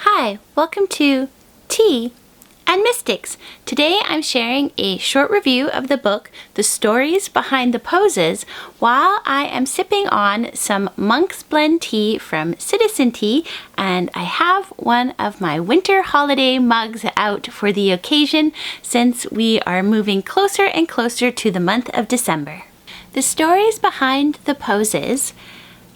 Hi, welcome to Tea and Mystics. Today I'm sharing a short review of the book, The Stories Behind the Poses, while I am sipping on some Monk's Blend tea from Citizen Tea, and I have one of my winter holiday mugs out for the occasion since we are moving closer and closer to the month of December. The Stories Behind the Poses,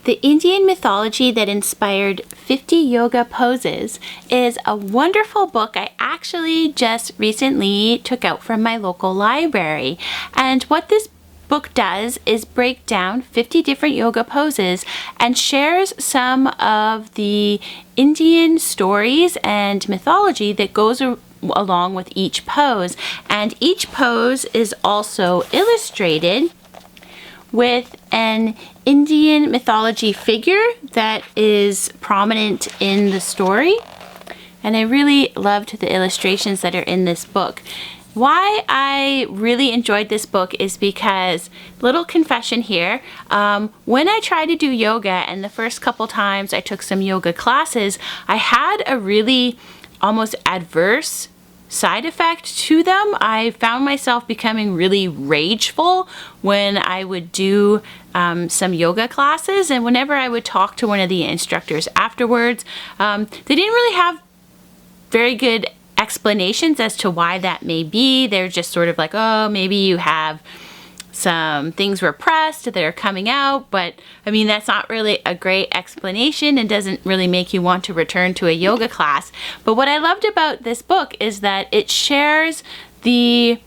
the Indian mythology that inspired 50 yoga poses, is a wonderful book I actually just recently took out from my local library. And what this book does is break down 50 different yoga poses and shares some of the Indian stories and mythology that goes along with each pose. And each pose is also illustrated with an Indian mythology figure that is prominent in the story. And I really loved the illustrations that are in this book. Why I really enjoyed this book is because, little confession here, when I tried to do yoga and the first couple times I took some yoga classes, I had a really almost adverse side effect to them. I found myself becoming really rageful when I would do some yoga classes, and whenever I would talk to one of the instructors afterwards, they didn't really have very good explanations as to why that may be. They're just sort of like, oh, maybe you have some things repressed that are coming out, but I mean, that's not really a great explanation and doesn't really make you want to return to a yoga class. But what I loved about this book is that it shares the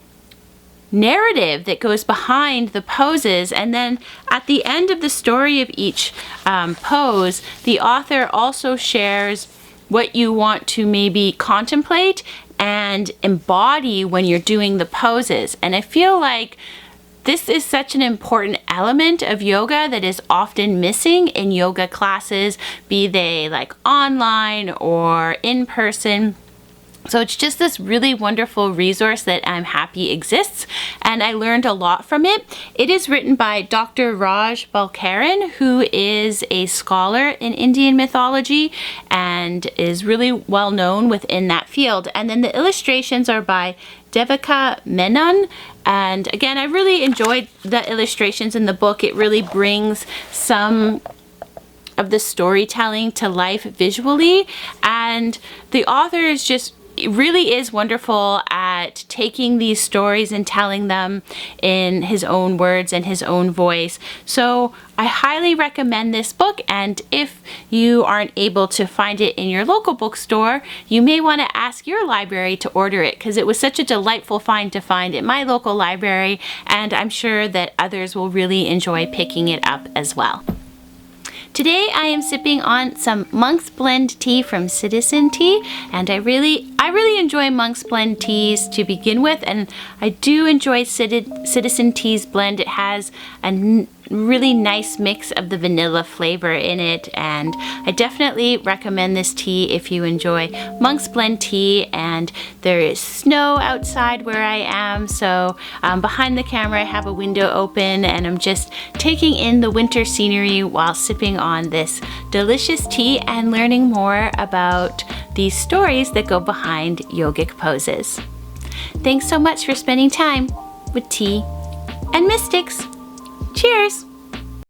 narrative that goes behind the poses, and then at the end of the story of each pose, the author also shares what you want to maybe contemplate and embody when you're doing the poses. And I feel like this is such an important element of yoga that is often missing in yoga classes, be they like online or in person. So it's just this really wonderful resource that I'm happy exists, and I learned a lot from it. It is written by Dr. Balkaran, who is a scholar in Indian mythology and is really well known within that field. And then the illustrations are by Devika, Menon. And again, I really enjoyed the illustrations in the book. It really brings some of the storytelling to life visually, and the author is just really is wonderful at taking these stories and telling them in his own words and his own voice. So I highly recommend this book, and if you aren't able to find it in your local bookstore, you may want to ask your library to order it, because it was such a delightful find to find at my local library, and I'm sure that others will really enjoy picking it up as well. Today I am sipping on some Monk's Blend tea from Citizen Tea, and I really enjoy Monk's Blend teas to begin with, and I do enjoy Citizen Tea's blend. It has a really nice mix of the vanilla flavor in it, and I definitely recommend this tea if you enjoy Monk's Blend tea. And there is snow outside where I am, so behind the camera I have a window open, and I'm just taking in the winter scenery while sipping on this delicious tea and learning more about these stories that go behind yogic poses. Thanks so much for spending time with Tea and Mystics. Cheers!